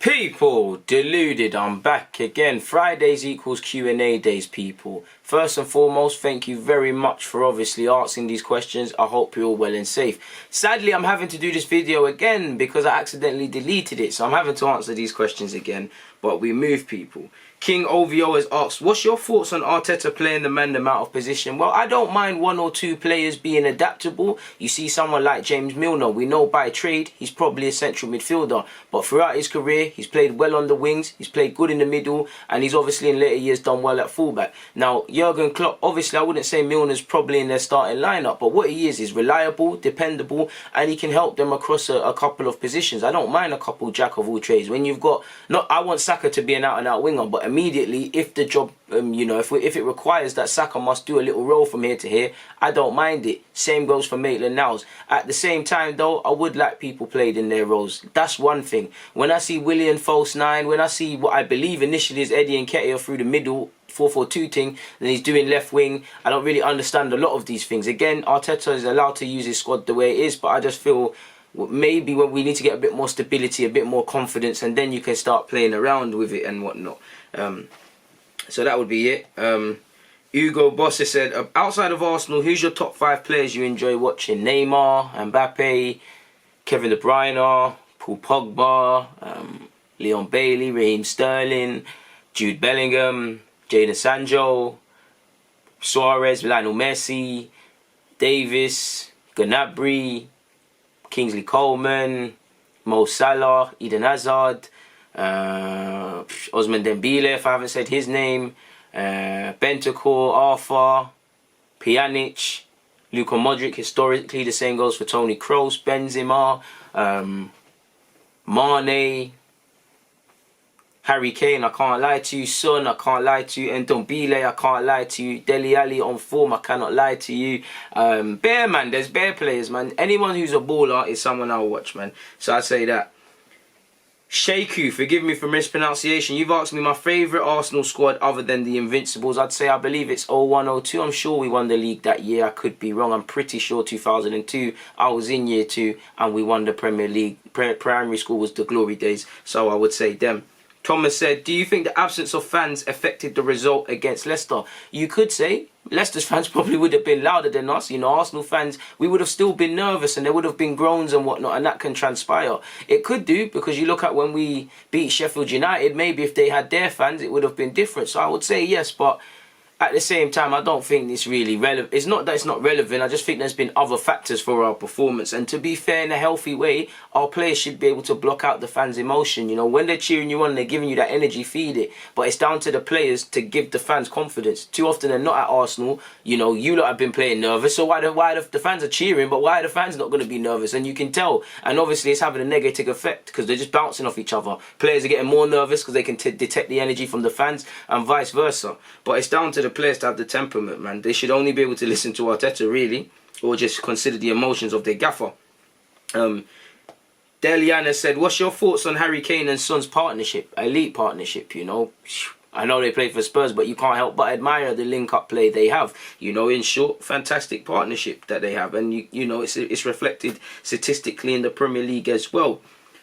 People, deluded, I'm back again. Fridays equals Q&A days, people. First and foremost, thank you very much for obviously asking these questions. I hope you're all well and safe. Sadly, I'm having to do this video again because I accidentally deleted it, so I'm having to answer these questions again. But we move, people. King OVO has asked, what's your thoughts on Arteta playing the man out of position? Well, I don't mind one or two players being adaptable. You see someone like James Milner, we know by trade he's probably a central midfielder. But throughout his career, he's played well on the wings, he's played good in the middle, and he's obviously in later years done well at fullback. Now, Jurgen Klopp, obviously I wouldn't say Milner's probably in their starting lineup, but what he is reliable, dependable, and he can help them across a couple of positions. I don't mind a couple jack of all trades. When you've got, I want Saka to be an out-and-out winger, but immediately, if the job, if it requires that Saka must do a little role from here to here, I don't mind it. Same goes for Maitland-Niles. At the same time, though, I would like people played in their roles. That's one thing. When I see Willian false nine, when I see what I believe initially is Eddie Nketiah through the middle, 4-4-2 thing, then he's doing left wing. I don't really understand a lot of these things. Again, Arteta is allowed to use his squad the way it is, but I just feel maybe when we need to get a bit more stability, a bit more confidence, and then you can start playing around with it and whatnot. So that would be it. Hugo Bosse said, outside of Arsenal, who's your top 5 players you enjoy watching? Neymar, Mbappe, Kevin De Bruyne, Paul Pogba, Leon Bailey, Raheem Sterling, Jude Bellingham, Jadon Sancho, Suarez, Lionel Messi, Davis, Gnabry, Kingsley Coleman, Mo Salah, Eden Hazard, Osman Dembele, if I haven't said his name, Bentancur, Arthur, Pjanic, Luka Modric. Historically, the same goes for Toni Kroos, Benzema, Mane, Harry Kane, I can't lie to you. Son, I can't lie to you. And Ndombele, I can't lie to you. Dele Alli on form, I cannot lie to you. Bear, man, there's bare players, man. Anyone who's a baller is someone I'll watch, man. So I'd say that. Sheku, forgive me for mispronunciation. You've asked me my favourite Arsenal squad other than the Invincibles. I'd say I believe it's 01-02. I'm sure we won the league that year. I could be wrong. I'm pretty sure 2002. I was in year 2 and we won the Premier League. Primary school was the glory days. So I would say them. Thomas said, do you think the absence of fans affected the result against Leicester? You could say Leicester's fans probably would have been louder than us. You know, Arsenal fans, we would have still been nervous and there would have been groans and whatnot, and that can transpire. It could do, because you look at when we beat Sheffield United, maybe if they had their fans, it would have been different. So I would say yes, but at the same time, I don't think it's really relevant. It's not that it's not relevant. I just think there's been other factors for our performance. And to be fair, in a healthy way, our players should be able to block out the fans' emotion. You know, when they're cheering you on, they're giving you that energy, feed it. But it's down to the players to give the fans confidence. Too often they're not at Arsenal. You know, you lot have been playing nervous. So why the fans are cheering, but why are the fans not going to be nervous? And you can tell. And obviously it's having a negative effect because they're just bouncing off each other. Players are getting more nervous because they can detect the energy from the fans and vice versa. But it's down to the players to have the temperament, man. They should only be able to listen to Arteta, really, or just consider the emotions of their gaffer. Deliana said, what's your thoughts on Harry Kane and Son's partnership? Elite partnership, you know. I know they play for Spurs, but you can't help but admire the link-up play they have. You know, in short, fantastic partnership that they have. And, you know, it's reflected statistically in the Premier League as well.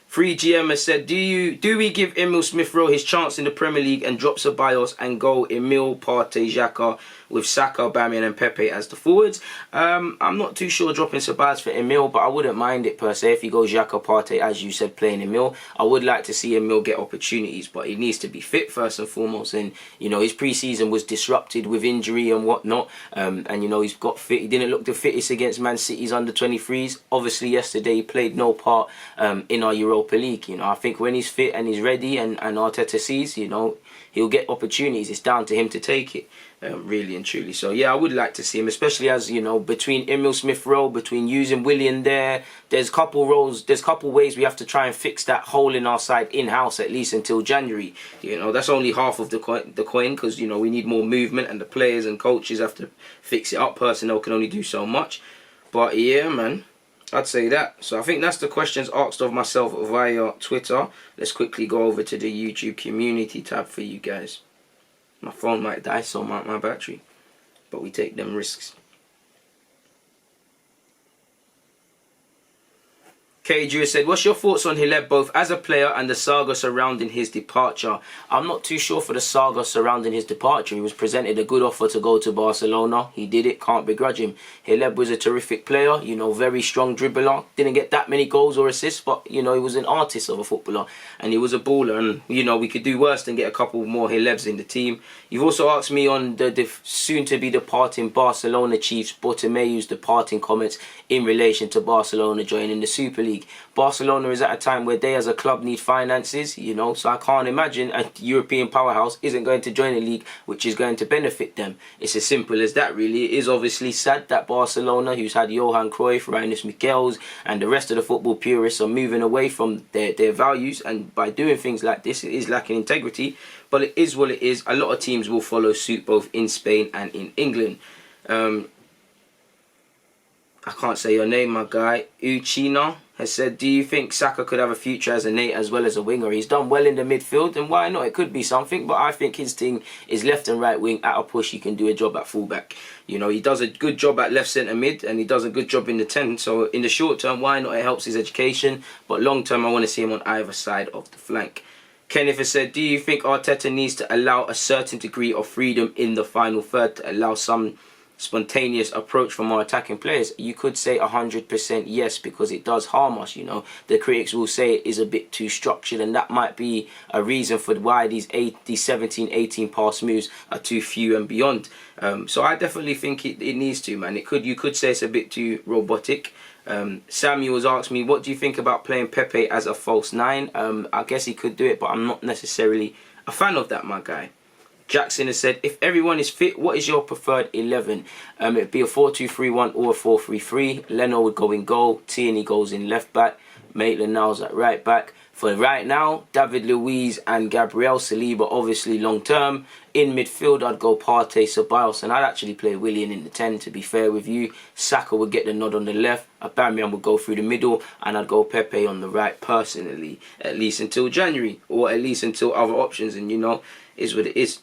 3GM has said, do we give Emil Smith-Rowe his chance in the Premier League and drop Ceballos and go Emil, Partey, Xhaka with Saka, Aubameyang and Pepe as the forwards? I'm not too sure dropping Ceballos for Emil, but I wouldn't mind it per se if he goes Xhaka, Partey, as you said, playing Emil. I would like to see Emil get opportunities, but he needs to be fit first and foremost. And, you know, his pre-season was disrupted with injury and whatnot. And, you know, he's got fit. He didn't look the fittest against Man City's under-23s. Obviously, yesterday he played no part in our Europa League. You know, I think when he's fit and he's ready and Arteta sees, you know, he'll get opportunities. It's down to him to take it, really and truly. So yeah, I would like to see him, especially as, you know, between Emil Smith-Rowe, between using Willian there's couple ways we have to try and fix that hole in our side in-house, at least until January. You know, that's only half of the coin, because, you know, we need more movement and the players and coaches have to fix it up. Personnel can only do so much. But yeah, man, I'd say that. So I think that's the questions asked of myself via Twitter. Let's quickly go over to the YouTube community tab for you guys. My phone might die, so might my battery. But we take them risks. KJ said, what's your thoughts on Hileb both as a player and the saga surrounding his departure? I'm not too sure for the saga surrounding his departure. He was presented a good offer to go to Barcelona. He did it, can't begrudge him. Hileb was a terrific player, you know, very strong dribbler. Didn't get that many goals or assists, but, you know, he was an artist of a footballer. And he was a baller. And, you know, we could do worse than get a couple more Hilebs in the team. You've also asked me on the soon-to-be departing Barcelona Chiefs, Bartomeu's departing comments in relation to Barcelona joining the Super League. Barcelona is at a time where they as a club need finances, you know, so I can't imagine a European powerhouse isn't going to join a league which is going to benefit them. It's as simple as that, really. It is obviously sad that Barcelona, who's had Johan Cruyff, Rinus Michels and the rest of the football purists are moving away from their values, and by doing things like this it is lacking integrity, but it is what it is. A lot of teams will follow suit both in Spain and in England. I can't say your name, my guy. Uchina has said, do you think Saka could have a future as an 8 as well as a winger? He's done well in the midfield, and why not? It could be something, but I think his thing is left and right wing. At a push, he can do a job at fullback. You know, he does a good job at left centre mid, and he does a good job in the 10. So in the short term, why not? It helps his education, but long term, I want to see him on either side of the flank. Kenneth has said, do you think Arteta needs to allow a certain degree of freedom in the final third to allow some spontaneous approach from our attacking players? You could say 100% yes, because it does harm us, you know. The critics will say it is a bit too structured, and that might be a reason for why these 17, 18 pass moves are too few and beyond. So I definitely think it needs to, man. You could say it's a bit too robotic. Samuel's asked me, what do you think about playing Pepe as a false 9? I guess he could do it, but I'm not necessarily a fan of that, my guy. Jackson has said, if everyone is fit, what is your preferred 11? It'd be a 4-2-3-1 or a 4-3-3. Leno would go in goal. Tierney goes in left back. Maitland-Niles at right back. For right now, David Luiz and Gabriel Saliba, obviously long term. In midfield, I'd go Partey, Ceballos, and I'd actually play Willian in the 10, to be fair with you. Saka would get the nod on the left. Aubameyang would go through the middle, and I'd go Pepe on the right personally, at least until January, or at least until other options, and you know, is what it is.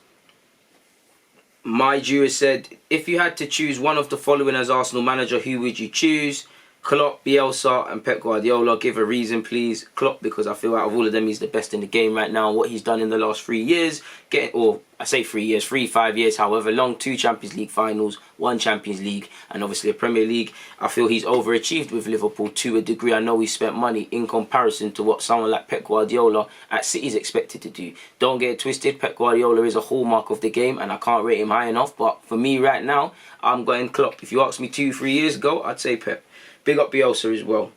My Jew has said, if you had to choose one of the following as Arsenal manager, who would you choose? Klopp, Bielsa and Pep Guardiola. Give a reason, please. Klopp, because I feel out of all of them, he's the best in the game right now. What he's done in the last 3 years, I say 3 years, 5 years, however long, 2 Champions League finals, 1 Champions League, and obviously a Premier League. I feel he's overachieved with Liverpool to a degree. I know he spent money in comparison to what someone like Pep Guardiola at City is expected to do. Don't get it twisted, Pep Guardiola is a hallmark of the game, and I can't rate him high enough, but for me right now, I'm going Klopp. If you asked me 2-3 years ago, I'd say Pep. Big up Bielsa as well.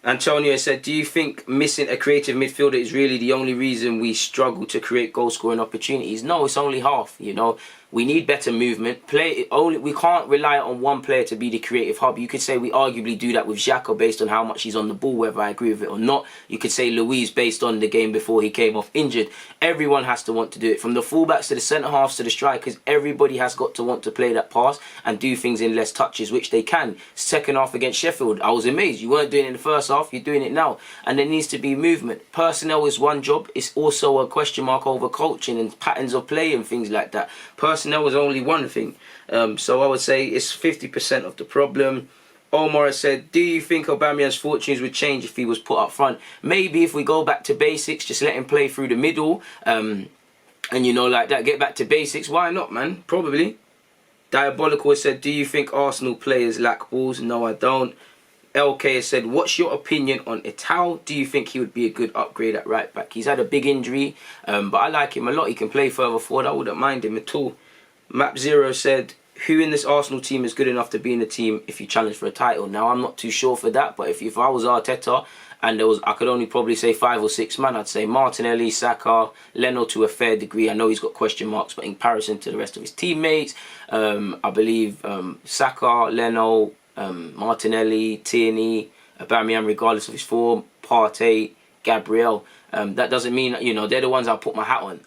Antonio said, do you think missing a creative midfielder is really the only reason we struggle to create goal-scoring opportunities? No, it's only half, you know. We need better movement. We can't rely on one player to be the creative hub. You could say we arguably do that with Xhaka based on how much he's on the ball, whether I agree with it or not. You could say Luiz based on the game before he came off injured. Everyone has to want to do it. From the fullbacks to the centre-halves to the strikers, everybody has got to want to play that pass and do things in less touches, which they can. Second half against Sheffield, I was amazed. You weren't doing it in the first half, you're doing it now. And there needs to be movement. Personnel is one job. It's also a question mark over coaching and patterns of play and things like that. Personnel was only one thing. So I would say it's 50% of the problem. Omar said, do you think Aubameyang's fortunes would change if he was put up front? Maybe if we go back to basics, just let him play through the middle. And you know, like that, get back to basics. Why not, man? Probably. Diabolical said, do you think Arsenal players lack balls? No, I don't. LK has said, what's your opinion on Ital? Do you think he would be a good upgrade at right back? He's had a big injury, but I like him a lot. He can play further forward. I wouldn't mind him at all. Map Zero said, who in this Arsenal team is good enough to be in the team if you challenge for a title? Now, I'm not too sure for that, but if I was Arteta and I could only probably say 5 or 6 men, I'd say Martinelli, Saka, Leno to a fair degree. I know he's got question marks, but in comparison to the rest of his teammates, I believe Saka, Leno, Martinelli, Tierney, Aubameyang, regardless of his form, Partey, Gabriel. That doesn't mean, you know, they're the ones I'll put my hat on.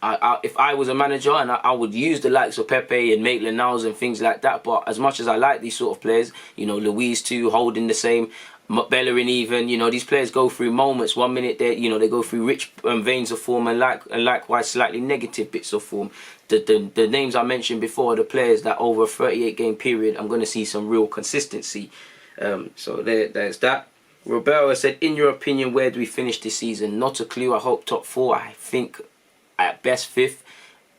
If I was a manager, and I would use the likes of Pepe and Maitland-Niles and things like that, but as much as I like these sort of players, you know, Luiz too, holding the same, Bellerin even, you know, these players go through moments. 1 minute they go through rich veins of form and likewise slightly negative bits of form. The names I mentioned before are the players that over a 38 game period I'm going to see some real consistency. So there's that. Roberto said, in your opinion, where do we finish this season? Not a clue. I hope top 4. I think at best 5th.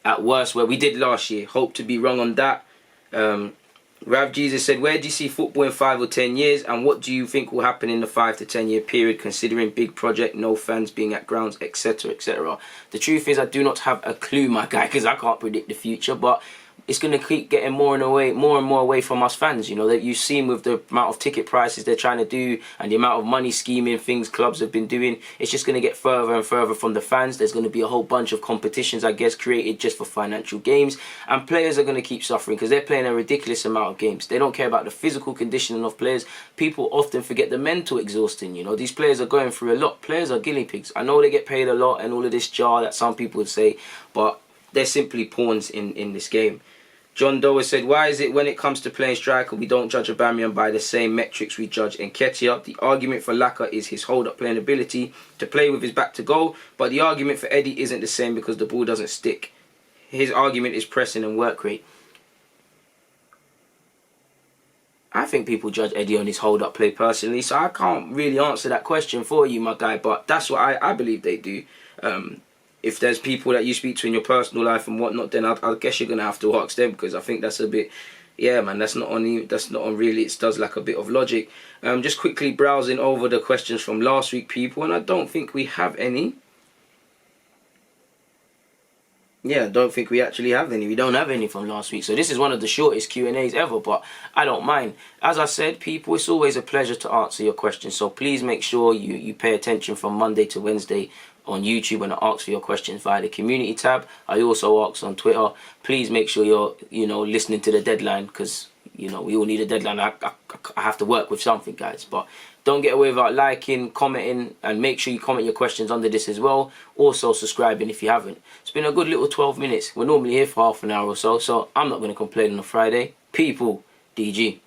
At worst, where we did last year. Hope to be wrong on that. Rav Jesus said, where do you see football in 5 or 10 years? And what do you think will happen in the 5 to 10 year period, considering big project, no fans being at grounds, etc., etc.? The truth is, I do not have a clue, my guy, because I can't predict the future. But it's going to keep getting more and more away from us fans. You know, that you've seen with the amount of ticket prices they're trying to do and the amount of money scheming things clubs have been doing. It's just going to get further and further from the fans. There's going to be a whole bunch of competitions, I guess, created just for financial games. And players are going to keep suffering because they're playing a ridiculous amount of games. They don't care about the physical conditioning of players. People often forget the mental exhausting. You know, these players are going through a lot. Players are guinea pigs. I know they get paid a lot and all of this jar that some people would say, but they're simply pawns in this game. John Doe said, why is it when it comes to playing striker, we don't judge Aubameyang by the same metrics we judge Nketiah? The argument for Laka is his hold-up playing ability to play with his back to goal, but the argument for Eddie isn't the same because the ball doesn't stick. His argument is pressing and work rate. I think people judge Eddie on his hold-up play personally, so I can't really answer that question for you, my guy, but that's what I believe they do. If there's people that you speak to in your personal life and whatnot, then I guess you're gonna have to ask them, because I think that's a bit, yeah, man, that's not on you. That's not on really. It does lack a bit of logic. Just quickly browsing over the questions from last week, people, and I don't think we have any. Yeah, I don't think we actually have any. We don't have any from last week. So this is one of the shortest Q&As ever, but I don't mind. As I said, people, it's always a pleasure to answer your questions. So please make sure you pay attention from Monday to Wednesday on YouTube when I ask for your questions via the community tab. I also ask on Twitter. Please make sure you're, listening to the deadline, because, we all need a deadline. I have to work with something, guys. But don't get away without liking, commenting, and make sure you comment your questions under this as well. Also subscribing if you haven't. It's been a good little 12 minutes. We're normally here for half an hour or so, so I'm not going to complain on a Friday. People, DG.